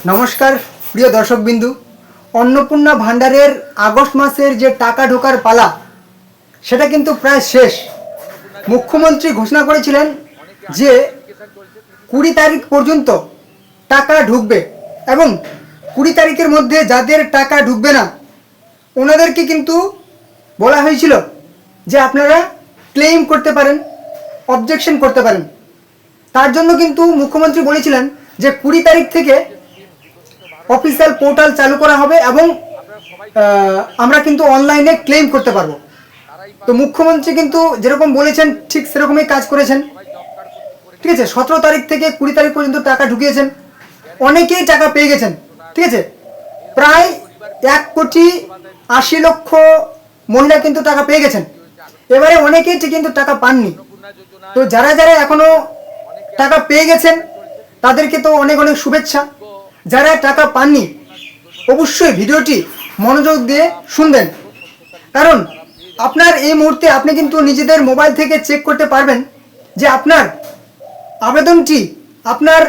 নমস্কার প্রিয় দর্শকবিন্দু। অন্নপূর্ণা ভাণ্ডারের আগস্ট মাসের যে টাকা ঢোকার পালা সেটা কিন্তু প্রায় শেষ। মুখ্যমন্ত্রী ঘোষণা করেছিলেন যে 20 তারিখ পর্যন্ত টাকা ঢুকবে এবং 20 তারিখের মধ্যে যাদের টাকা ঢুকবে না ওনাদেরকে কিন্তু বলা হয়েছিল যে আপনারা ক্লেম করতে পারেন, অবজেকশন করতে পারেন। তার জন্য কিন্তু মুখ্যমন্ত্রী বলেছিলেন যে 20 তারিখ থেকে অফিসিয়াল পোর্টাল চালু করা হবে এবং আমরা কিন্তু অনলাইনে ক্লেম করতে পারবো। তো মুখ্যমন্ত্রী কিন্তু যেরকম বলেছেন ঠিক সেরকমই কাজ করেছেন। ঠিক আছে, 17 তারিখ থেকে 20 তারিখ পর্যন্ত টাকা ঢুকিয়েছেন, অনেকেই টাকা পেয়ে গেছেন। ঠিক আছে, প্রায় 1,80,00,000 মহিলা কিন্তু টাকা পেয়ে গেছেন। এবারে অনেকেই কিন্তু টাকা পাননি। তো যারা যারা এখনো টাকা পেয়ে গেছেন তাদেরকে তো অনেক অনেক শুভেচ্ছা। যারা টাকা পাননি অবশ্যই ভিডিওটি মনোযোগ দিয়ে শুনবেন, কারণ আপনার এই মুহূর্তে আপনি কিন্তু নিজেদের মোবাইল থেকে চেক করতে পারবেন যে আপনার আবেদনটি, আপনার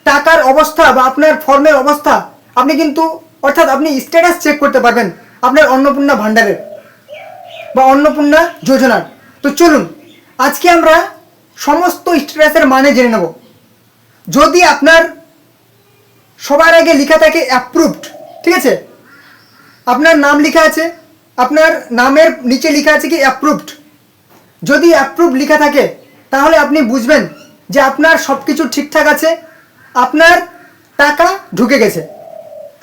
টাকার অবস্থা বা আপনার ফর্মের অবস্থা আপনি কিন্তু অর্থাৎ আপনি স্ট্যাটাস চেক করতে পারবেন আপনার অন্নপূর্ণা ভাণ্ডারের বা অন্নপূর্ণা যোজনার। তো চলুন আজকে আমরা সমস্ত স্ট্যাটাসের মানে জেনে নেব। যদি আপনার সবার আগে লেখা থাকে অ্যাপ্রুভড, ঠিক আছে, আপনার নাম লেখা আছে, আপনার নামের নিচে লেখা আছে কি অ্যাপ্রুভড। যদি অ্যাপ্রুভ লেখা থাকে তাহলে আপনি বুঝবেন যে আপনার সব কিছু ঠিকঠাক আছে, আপনার টাকা ঢুকে গেছে।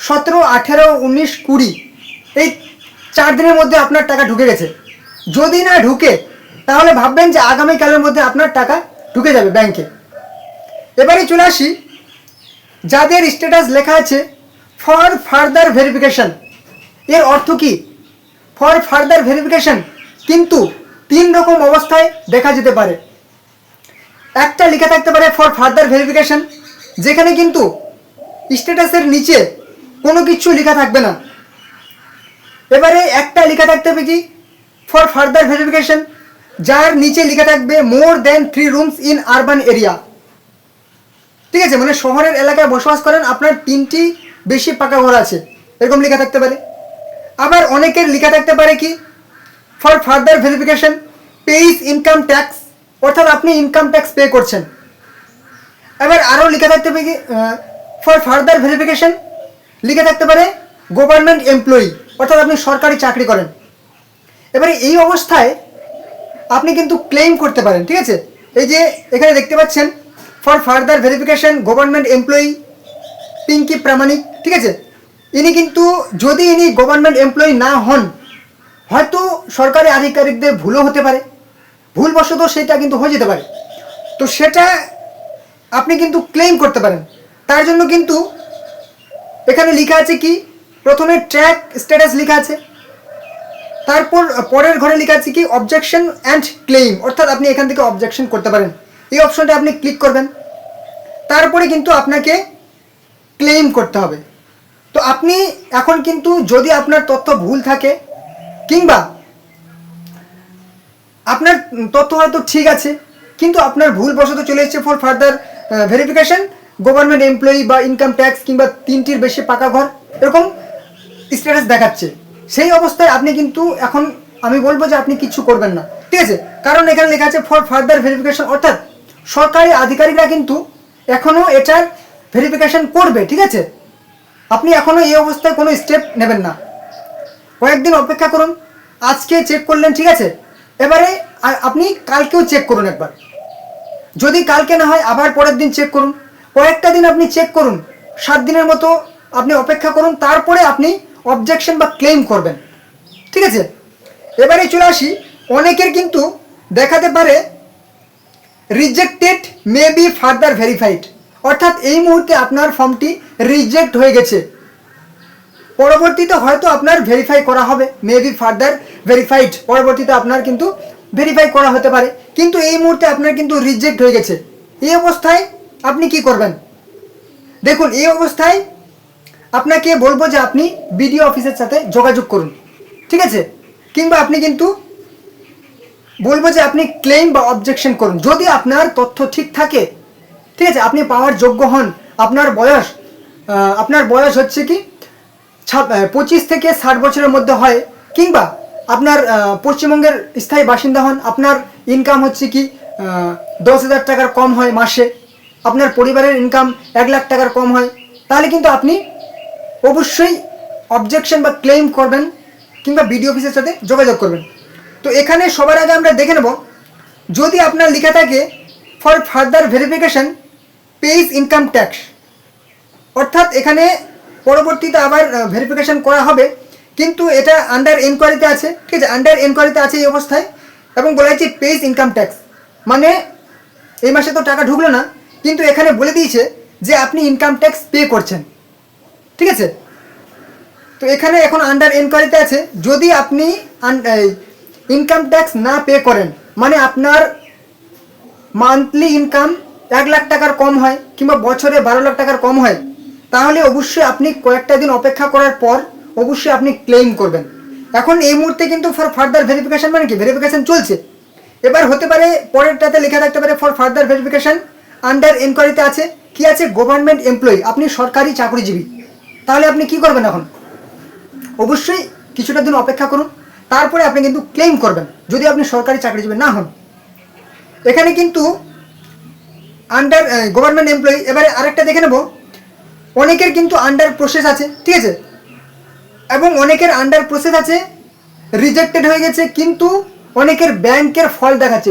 17, 18, 19, 20 এই 4 দিনের মধ্যে আপনার টাকা ঢুকে গেছে। যদি না ঢুকে তাহলে ভাববেন যে আগামীকালের মধ্যে আপনার টাকা ঢুকে যাবে ব্যাংকে। এবারে চলে আসি যাদের স্ট্যাটাস লেখা আছে ফর ফার্দার ভেরিফিকেশন। এর অর্থ কি? ফর ফার্দার ভেরিফিকেশন কিন্তু 3 রকম অবস্থায় দেখা যেতে পারে। একটা লেখা থাকতে পারে ফর ফার্দার ভেরিফিকেশন, যেখানে কিন্তু স্ট্যাটাসের নিচে কোনো কিছু লেখা থাকবে না। এবারে একটা লেখা থাকতে হবে কি ফর ফার্দার ভেরিফিকেশন, যার নিচে লেখা থাকবে মোর দেন 3 রুমস ইন আরবান এরিয়া। ঠিক আছে, মানে শহরের এলাকায় বসবাস করেন, আপনার 3টি বেশি পাকা ঘর আছে, এরকম লেখা থাকতে পারে। আবার অনেকের লেখা থাকতে পারে কি for further verification page income tax, অর্থাৎ আপনি ইনকাম ট্যাক্স পে করছেন। এবার আরও লেখা থাকতে পারে কি ফর ফার্দার ভেরিফিকেশন লেখা থাকতে পারে গভর্নমেন্ট এমপ্লয়ি, অর্থাৎ আপনি সরকারি চাকরি করেন। এবারে এই অবস্থায় আপনি কিন্তু ক্লেম করতে পারেন। ঠিক আছে, এই যে এখানে দেখতে পাচ্ছেন for further verification government employee Pinki Pramanik. ঠিক আছে, ইনি কিন্তু যদি ইনি গভর্নমেন্ট এমপ্লয়ি না হন, হয়তো সরকারি আধিকারিকদের ভুলও হতে পারে, ভুলবশত সেটা কিন্তু হয়ে যেতে পারে। তো সেটা আপনি কিন্তু ক্লেম করতে পারেন। তার জন্য কিন্তু এখানে লেখা আছে কি প্রথমে ট্র্যাক স্ট্যাটাস লেখা আছে, তারপর পরের ঘরে লেখা আছে কি অবজেকশন অ্যান্ড ক্লেম, অর্থাৎ আপনি এখান থেকে অবজেকশন করতে পারেন। এই অপশনটা আপনি ক্লিক করবেন, তারপরে কিন্তু আপনাকে ক্লেম করতে হবে। তো আপনি এখন কিন্তু যদি আপনার তথ্য ভুল থাকে কিংবা আপনার তথ্য হয়তো ঠিক আছে কিন্তু আপনার ভুলবশত চলে এসেছে for further verification government employee বা ইনকাম ট্যাক্স কিংবা 3টির বেশি পাকা ঘর এরকম স্ট্যাটাস দেখাচ্ছে, সেই অবস্থায় আপনি কিন্তু এখন আমি বলবো যে আপনি কিছু করবেন না। ঠিক আছে, কারণ এখানে লেখা আছে ফর ফার্দার ভেরিফিকেশন, অর্থাৎ সরকারি আধিকারিকরা কিন্তু এখনও এটার ভেরিফিকেশন করবে। ঠিক আছে, আপনি এখনও এই অবস্থায় কোনো স্টেপ নেবেন না, কয়েকদিন অপেক্ষা করুন। আজকে চেক করলেন, ঠিক আছে, এবারে আপনি কালকেও চেক করুন একবার। যদি কালকে না হয় আবার পরের দিন চেক করুন, কয়েকটা দিন আপনি চেক করুন, 7 দিনের মতো আপনি অপেক্ষা করুন, তারপরে আপনি অবজেকশন বা ক্লেম করবেন। ঠিক আছে, এবারে চলে আসি অনেকের কিন্তু দেখাতে পারে rejected may be further verified, অর্থাৎ এই মুহূর্তে আপনার ফর্মটি রিজেক্ট হয়ে গেছে, পরবর্তীতে হয়তো আপনার ভেরিফাই করা হবে, মে বি ফার্দার ভেরিফাইড, পরবর্তীতে আপনার কিন্তু ভেরিফাই করা হতে পারে, কিন্তু এই মুহূর্তে আপনার কিন্তু রিজেক্ট হয়ে গেছে। এই অবস্থায় আপনি কি করবেন? দেখুন, এই অবস্থায় আপনাকে বলবো যে আপনি বিডিও অফিসের সাথে যোগাযোগ করুন। ঠিক আছে, কিংবা আপনি কিন্তু বলবো যে আপনি ক্লেম বা অবজেকশন করুন যদি আপনার তথ্য ঠিক থাকে। ঠিক আছে, আপনি পাওয়ার যোগ্য হন, আপনার বয়স আপনার বয়স হচ্ছে কি 25 থেকে 60 বছরের মধ্যে হয়, কিংবা আপনার পশ্চিমবঙ্গের স্থায়ী বাসিন্দা হন, আপনার ইনকাম হচ্ছে কি 10,000 টাকার কম হয় মাসে, আপনার পরিবারের ইনকাম 1 লাখ টাকার কম হয়, তাহলে কিন্তু আপনি অবশ্যই অবজেকশন বা ক্লেম করবেন, কিংবা বিডিও অফিসের সাথে যোগাযোগ করবেন। তো এখানে সবার আগে আমরা দেখে নেব, যদি আপনার লেখা থাকে for further verification page income tax, অর্থাৎ এখানে পরবর্তীতে আবার ভেরিফিকেশন করা হবে, কিন্তু এটা আন্ডার এনকোয়ারিতে আছে, ঠিক আছে, আন্ডার এনকোয়ারিতে আছে এই অবস্থায়, এবং বলা হয়েছে পেইজ ইনকাম ট্যাক্স, মানে এই মাসে তো টাকা ঢুকলো না, কিন্তু এখানে বলে দিয়েছে যে আপনি ইনকাম ট্যাক্স পে করছেন, ঠিক আছে। তো এখানে এখন আন্ডার এনকোয়ারিতে আছে, যদি আপনি ইনকাম ট্যাক্স না পে করেন, মানে আপনার মান্থলি ইনকাম 1 লাখ টাকার কম হয়, কিংবা বছরে 12 লাখ টাকার কম হয়, তাহলে অবশ্যই আপনি কয়েকটা দিন অপেক্ষা করার পর অবশ্যই আপনি ক্লেম করবেন। এখন এই মুহূর্তে কিন্তু ফর ফার্দার ভেরিফিকেশন মানে কি, ভেরিফিকেশন চলছে। এবার হতে পারে পরেরটাতে লেখা থাকতে পারে ফর ফার্দার ভেরিফিকেশন আন্ডার এনকোয়ারিতে আছে, কি আছে, গভর্নমেন্ট এমপ্লয়ি, আপনি সরকারি চাকরিজীবী, তাহলে আপনি কি করবেন, এখন অবশ্যই কিছুটা দিন অপেক্ষা করুন, তারপরে আপনি কিন্তু ক্লেম করবেন যদি আপনি সরকারি চাকরিজীবী না হন। এখানে কিন্তু আন্ডার গভর্নমেন্ট এমপ্লয়ি। এবারে আরেকটা দেখে নেব, অনেকের কিন্তু আন্ডার প্রসেস আছে, ঠিক আছে, এবং অনেকের আন্ডার প্রসেস আছে রিজেক্টেড হয়ে গেছে, কিন্তু অনেকের ব্যাংকের ফল্ট দেখাচ্ছে,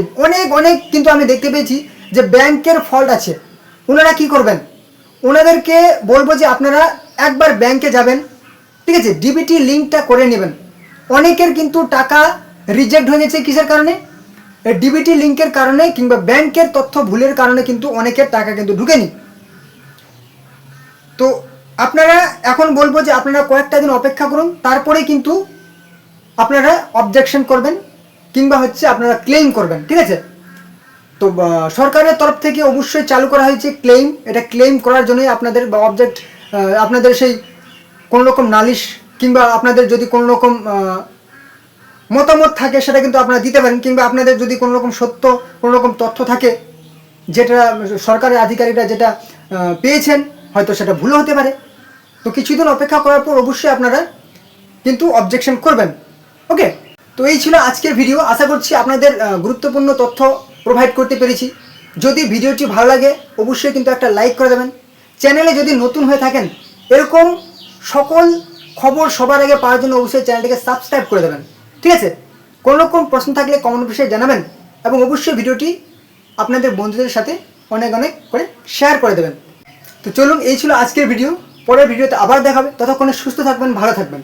অনেক কিন্তু আমি দেখতে পেয়েছি যে ব্যাংকের ফল্ট আছে। ওনারা কি করবেন, ওনাদেরকে বলবো যে আপনারা একবার ব্যাংকে যাবেন, ঠিক আছে, ডিবিটি লিঙ্কটা করে নেবেন। অনেকের কিন্তু টাকা রিজেক্ট হয়ে গেছে কিসের কারণে, ডিবিটি লিঙ্কের কারণে, কিংবা ব্যাংকের তথ্য ভুলের কারণে কিন্তু অনেকের টাকা কিন্তু ঢুকেনি। তো আপনারা এখন বলবো যে আপনারা কয়েকটা দিন অপেক্ষা করুন, তারপরে কিন্তু আপনারা অবজেকশন করবেন, কিংবা হচ্ছে আপনারা ক্লেম করবেন, ঠিক আছে। তো সরকারের তরফ থেকে অবশ্যই চালু করা হয়েছে ক্লেম, এটা ক্লেম করার জন্যই আপনাদের বা আপনাদের সেই কোনো রকম নালিশ, কিংবা আপনাদের যদি কোনো রকম মতামত থাকে সেটা কিন্তু আপনারা দিতে পারেন, কিংবা আপনাদের যদি কোনো রকম সত্য কোনো রকম তথ্য থাকে যেটা সরকারের আধিকারিকরা যেটা পেয়েছেন, হয়তো সেটা ভুলও হতে পারে। তো কিছুদিন অপেক্ষা করার পর অবশ্যই আপনারা কিন্তু অবজেকশন করবেন। ওকে, তো এই ছিল আজকের ভিডিও। আশা করছি আপনাদের গুরুত্বপূর্ণ তথ্য প্রোভাইড করতে পেরেছি। যদি ভিডিওটি ভালো লাগে অবশ্যই কিন্তু একটা লাইক করে দেবেন। চ্যানেলে যদি নতুন হয়ে থাকেন, এরকম সকল খবর সবার আগে পাওয়ার জন্য অবশ্যই চ্যানেলটিকে সাবস্ক্রাইব করে দেবেন, ঠিক আছে। কোনো রকম প্রশ্ন থাকলে কমেন্ট বক্সে জানাবেন, এবং অবশ্যই ভিডিওটি আপনাদের বন্ধুদের সাথে অনেক করে শেয়ার করে দেবেন। তো চলুন, এই ছিল আজকের ভিডিও। পরের ভিডিওতে আবার দেখাবে, ততক্ষণে সুস্থ থাকবেন, ভালো থাকবেন।